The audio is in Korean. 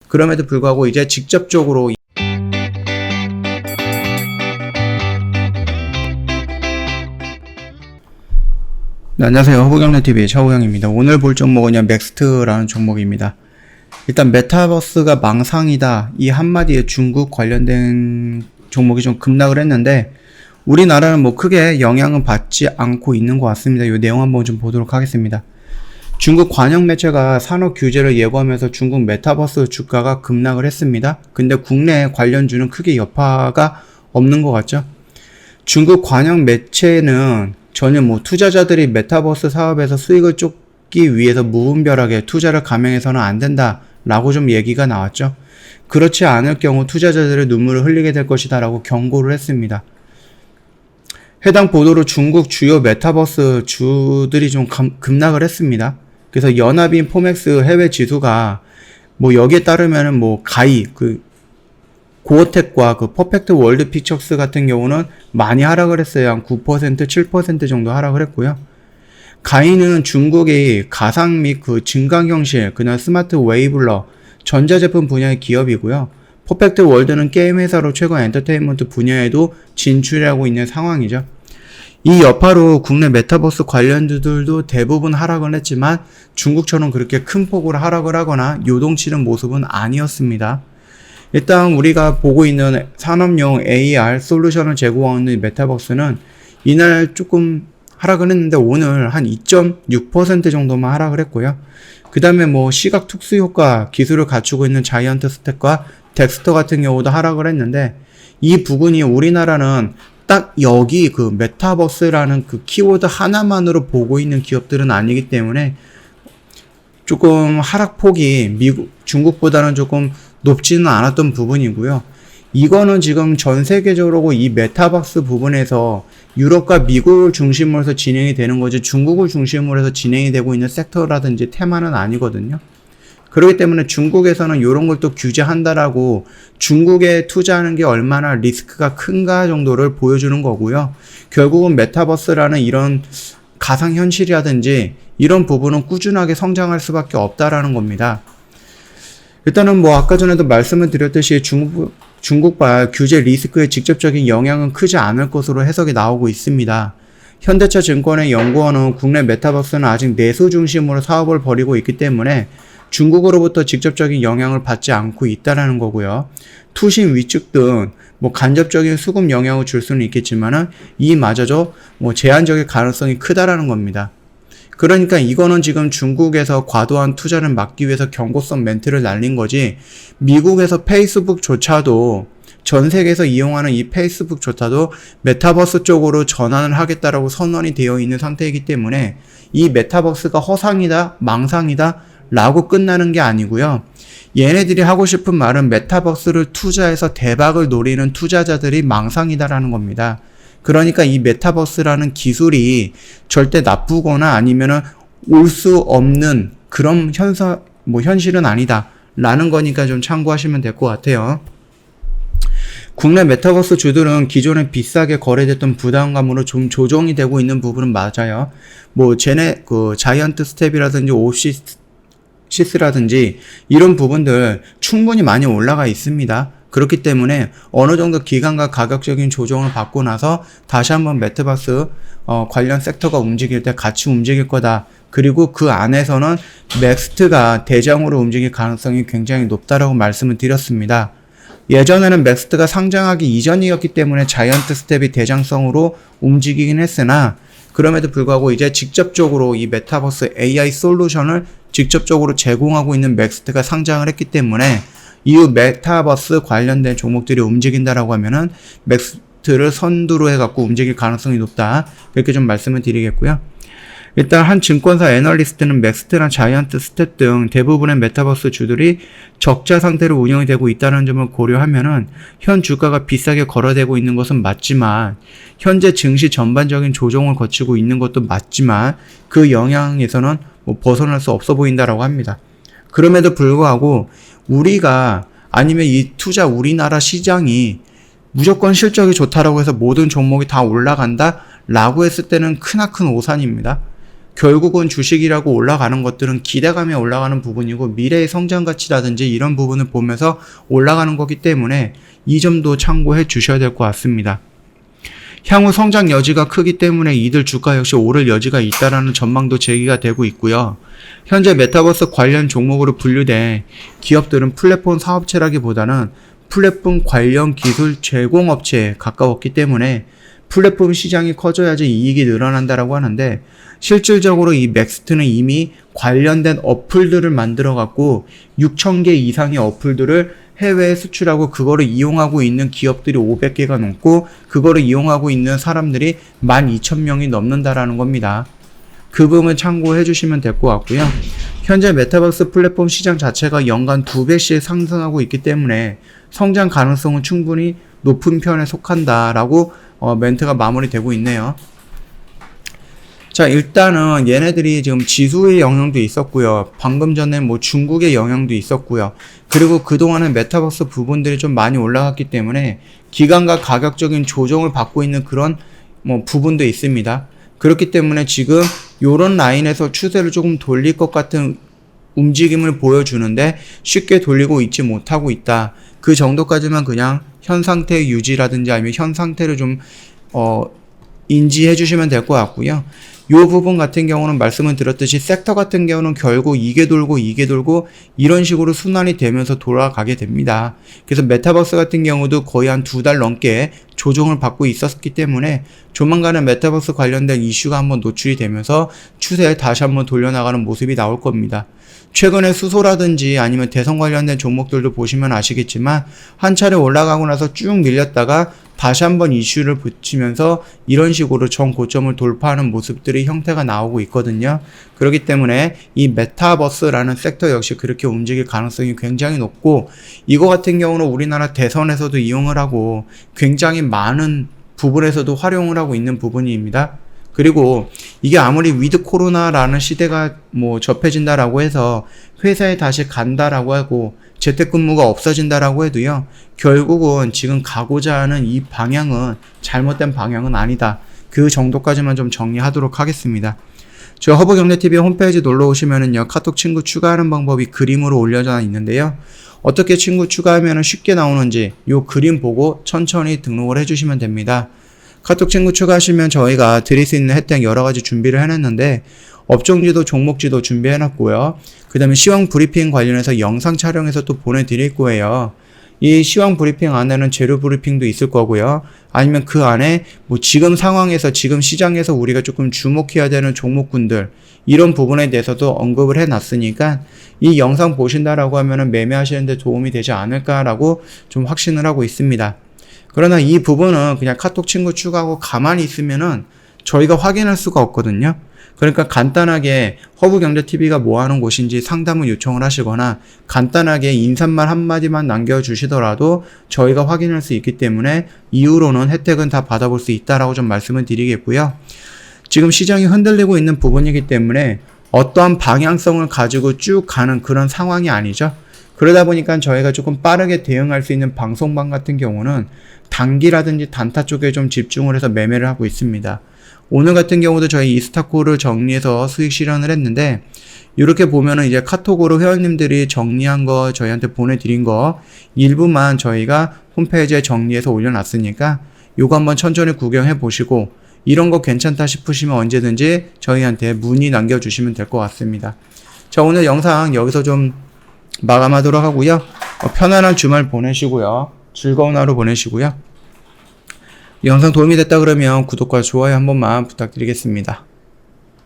그럼에도 불구하고 이제 직접적으로 네, 안녕하세요. 허브경래TV의 차우영입니다. 오늘 볼 종목은 맥스트라는 종목입니다. 일단 메타버스가 망상이다, 이 한마디에 중국 관련된 종목이 좀 급락을 했는데 우리나라는 뭐 크게 영향은 받지 않고 있는 것 같습니다. 이 내용 한번 좀 보도록 하겠습니다. 중국 관영 매체가 산업 규제를 예고하면서 중국 메타버스 주가가 급락을 했습니다. 근데 국내 관련주는 크게 여파가 없는 것 같죠. 중국 관영 매체는 전혀 뭐 투자자들이 메타버스 사업에서 수익을 쫓기 위해서 무분별하게 투자를 감행해서는 안 된다 라고 좀 얘기가 나왔죠. 그렇지 않을 경우 투자자들의 눈물을 흘리게 될 것이다 라고 경고를 했습니다. 해당 보도로 중국 주요 메타버스 주들이 좀 급락을 했습니다. 그래서 연합인 포맥스 해외 지수가 뭐 여기에 따르면은 뭐 가히 고어텍과 퍼펙트 월드 픽처스 같은 경우는 많이 하락을 했어요. 한 9%, 7% 정도 하락을 했고요. 가히는 중국의 가상 및 증강경실, 그날 스마트 웨이블러, 전자제품 분야의 기업이고요. 퍼펙트 월드는 게임 회사로 최근 엔터테인먼트 분야에도 진출하고 있는 상황이죠. 이 여파로 국내 메타버스 관련주들도 대부분 하락을 했지만 중국처럼 그렇게 큰 폭으로 하락을 하거나 요동치는 모습은 아니었습니다. 일단 우리가 보고 있는 산업용 AR 솔루션을 제공하는 메타버스는 이날 조금 하락을 했는데 오늘 한 2.6% 정도만 하락을 했고요. 그 다음에 뭐 시각 특수 효과 기술을 갖추고 있는 자이언트 스텝과 덱스터 같은 경우도 하락을 했는데 이 부분이 우리나라는 딱 여기 메타버스라는 키워드 하나만으로 보고 있는 기업들은 아니기 때문에 조금 하락폭이 중국보다는 조금 높지는 않았던 부분이고요. 이거는 지금 전 세계적으로 이 메타버스 부분에서 유럽과 미국을 중심으로 해서 진행이 되는 거지 중국을 중심으로 해서 진행이 되고 있는 섹터라든지 테마는 아니거든요. 그렇기 때문에 중국에서는 이런 걸 또 규제한다라고 중국에 투자하는 게 얼마나 리스크가 큰가 정도를 보여주는 거고요. 결국은 메타버스라는 이런 가상현실이라든지 이런 부분은 꾸준하게 성장할 수밖에 없다라는 겁니다. 일단은 뭐 아까 전에도 말씀을 드렸듯이 중국발 규제 리스크의 직접적인 영향은 크지 않을 것으로 해석이 나오고 있습니다. 현대차 증권의 연구원은 국내 메타버스는 아직 내수 중심으로 사업을 벌이고 있기 때문에 중국으로부터 직접적인 영향을 받지 않고 있다라는 거고요. 투신 위축 등 뭐 간접적인 수급 영향을 줄 수는 있겠지만은 이마저도 뭐 제한적인 가능성이 크다라는 겁니다. 그러니까 이거는 지금 중국에서 과도한 투자를 막기 위해서 경고성 멘트를 날린 거지, 미국에서 페이스북조차도 전 세계에서 이용하는 이 페이스북조차도 메타버스 쪽으로 전환을 하겠다라고 선언이 되어 있는 상태이기 때문에 이 메타버스가 허상이다, 망상이다 라고 끝나는 게 아니고요. 얘네들이 하고 싶은 말은 메타버스를 투자해서 대박을 노리는 투자자들이 망상이다라는 겁니다. 그러니까 이 메타버스라는 기술이 절대 나쁘거나 아니면은 올 수 없는 그런 현실은 아니다 라는 거니까 좀 참고하시면 될 것 같아요. 국내 메타버스 주들은 기존에 비싸게 거래됐던 부담감으로 좀 조정이 되고 있는 부분은 맞아요. 뭐 자이언트 스텝이라든지 오시시스라든지 이런 부분들 충분히 많이 올라가 있습니다. 그렇기 때문에 어느 정도 기간과 가격적인 조정을 받고 나서 다시 한번 메타버스 관련 섹터가 움직일 때 같이 움직일 거다. 그리고 그 안에서는 맥스트가 대장으로 움직일 가능성이 굉장히 높다라고 말씀을 드렸습니다. 예전에는 맥스트가 상장하기 이전이었기 때문에 자이언트 스텝이 대장성으로 움직이긴 했으나 그럼에도 불구하고 이제 직접적으로 이 메타버스 AI 솔루션을 직접적으로 제공하고 있는 맥스트가 상장을 했기 때문에 이후 메타버스 관련된 종목들이 움직인다라고 하면은 맥스트를 선두로 해갖고 움직일 가능성이 높다. 그렇게 좀 말씀을 드리겠고요. 일단 한 증권사 애널리스트는 맥스트나 자이언트 스텝 등 대부분의 메타버스 주들이 적자 상태로 운영이 되고 있다는 점을 고려하면은 현 주가가 비싸게 거래되고 있는 것은 맞지만 현재 증시 전반적인 조정을 거치고 있는 것도 맞지만 그 영향에서는 벗어날 수 없어 보인다라고 합니다. 그럼에도 불구하고 우리가 아니면 이 우리나라 시장이 무조건 실적이 좋다라고 해서 모든 종목이 다 올라간다 라고 했을 때는 크나큰 오산입니다. 결국은 주식이라고 올라가는 것들은 기대감에 올라가는 부분이고 미래의 성장 가치라든지 이런 부분을 보면서 올라가는 거기 때문에 이 점도 참고해 주셔야 될 것 같습니다. 향후 성장 여지가 크기 때문에 이들 주가 역시 오를 여지가 있다라는 전망도 제기가 되고 있고요. 현재 메타버스 관련 종목으로 분류된 기업들은 플랫폼 사업체라기보다는 플랫폼 관련 기술 제공업체에 가까웠기 때문에 플랫폼 시장이 커져야지 이익이 늘어난다라고 하는데 실질적으로 이 맥스트는 이미 관련된 어플들을 만들어 갖고 6,000개 이상의 어플들을 해외에 수출하고 그거를 이용하고 있는 기업들이 500개가 넘고 그거를 이용하고 있는 사람들이 12,000명이 넘는다라는 겁니다. 그 부분 참고해 주시면 될 것 같고요. 현재 메타버스 플랫폼 시장 자체가 연간 2배씩 상승하고 있기 때문에 성장 가능성은 충분히 높은 편에 속한다라고 멘트가 마무리되고 있네요. 자, 일단은 얘네들이 지금 지수의 영향도 있었고요. 방금 전에 뭐 중국의 영향도 있었고요. 그리고 그동안은 메타버스 부분들이 좀 많이 올라갔기 때문에 기간과 가격적인 조정을 받고 있는 그런 뭐 부분도 있습니다. 그렇기 때문에 지금 요런 라인에서 추세를 조금 돌릴 것 같은 움직임을 보여주는데 쉽게 돌리고 있지 못하고 있다. 그 정도까지만 그냥 현 상태 유지라든지 아니면 현 상태를 좀 인지해 주시면 될 것 같고요. 요 부분 같은 경우는 말씀을 드렸듯이 섹터 같은 경우는 결국 이게 돌고 이런 식으로 순환이 되면서 돌아가게 됩니다. 그래서 메타버스 같은 경우도 거의 한 2달 넘게 조정을 받고 있었기 때문에 조만간은 메타버스 관련된 이슈가 한번 노출이 되면서 추세에 다시 한번 돌려나가는 모습이 나올 겁니다. 최근에 수소라든지 아니면 대선 관련된 종목들도 보시면 아시겠지만 한 차례 올라가고 나서 쭉 밀렸다가 다시 한번 이슈를 붙이면서 이런 식으로 전고점을 돌파하는 모습들이 형태가 나오고 있거든요. 그렇기 때문에 이 메타버스라는 섹터 역시 그렇게 움직일 가능성이 굉장히 높고 이거 같은 경우는 우리나라 대선에서도 이용을 하고 굉장히 많은 부분에서도 활용을 하고 있는 부분입니다. 그리고 이게 아무리 위드 코로나라는 시대가 뭐 접해진다라고 해서 회사에 다시 간다라고 하고 재택근무가 없어진다라고 해도요, 결국은 지금 가고자 하는 이 방향은 잘못된 방향은 아니다. 그 정도까지만 좀 정리하도록 하겠습니다. 저 허브경제TV 홈페이지 놀러 오시면은요, 카톡 친구 추가하는 방법이 그림으로 올려져 있는데요. 어떻게 친구 추가하면 쉽게 나오는지 요 그림 보고 천천히 등록을 해주시면 됩니다. 카톡 친구 추가하시면 저희가 드릴 수 있는 혜택 여러가지 준비를 해놨는데 업종지도 종목지도 준비해놨고요. 그 다음에 시황 브리핑 관련해서 영상 촬영해서 또 보내드릴 거예요. 이 시황 브리핑 안에는 재료 브리핑도 있을 거고요. 아니면 그 안에 뭐 지금 상황에서 지금 시장에서 우리가 조금 주목해야 되는 종목군들 이런 부분에 대해서도 언급을 해놨으니까 이 영상 보신다라고 하면은 매매하시는데 도움이 되지 않을까라고 좀 확신을 하고 있습니다. 그러나 이 부분은 그냥 카톡 친구 추가하고 가만히 있으면은 저희가 확인할 수가 없거든요. 그러니까 간단하게 허브경제TV가 뭐 하는 곳인지 상담을 요청을 하시거나 간단하게 인사말 한마디만 남겨주시더라도 저희가 확인할 수 있기 때문에 이후로는 혜택은 다 받아볼 수 있다라고 좀 말씀을 드리겠고요. 지금 시장이 흔들리고 있는 부분이기 때문에 어떠한 방향성을 가지고 쭉 가는 그런 상황이 아니죠. 그러다 보니까 저희가 조금 빠르게 대응할 수 있는 방송방 같은 경우는 단기라든지 단타 쪽에 좀 집중을 해서 매매를 하고 있습니다. 오늘 같은 경우도 저희 이스타코를 정리해서 수익 실현을 했는데 이렇게 보면은 이제 카톡으로 회원님들이 정리한 거 저희한테 보내드린 거 일부만 저희가 홈페이지에 정리해서 올려놨으니까 요거 한번 천천히 구경해 보시고 이런 거 괜찮다 싶으시면 언제든지 저희한테 문의 남겨주시면 될 것 같습니다. 자, 오늘 영상 여기서 좀 마감하도록 하고요. 편안한 주말 보내시고요. 즐거운 하루 보내시고요. 영상 도움이 됐다 그러면 구독과 좋아요 한 번만 부탁드리겠습니다.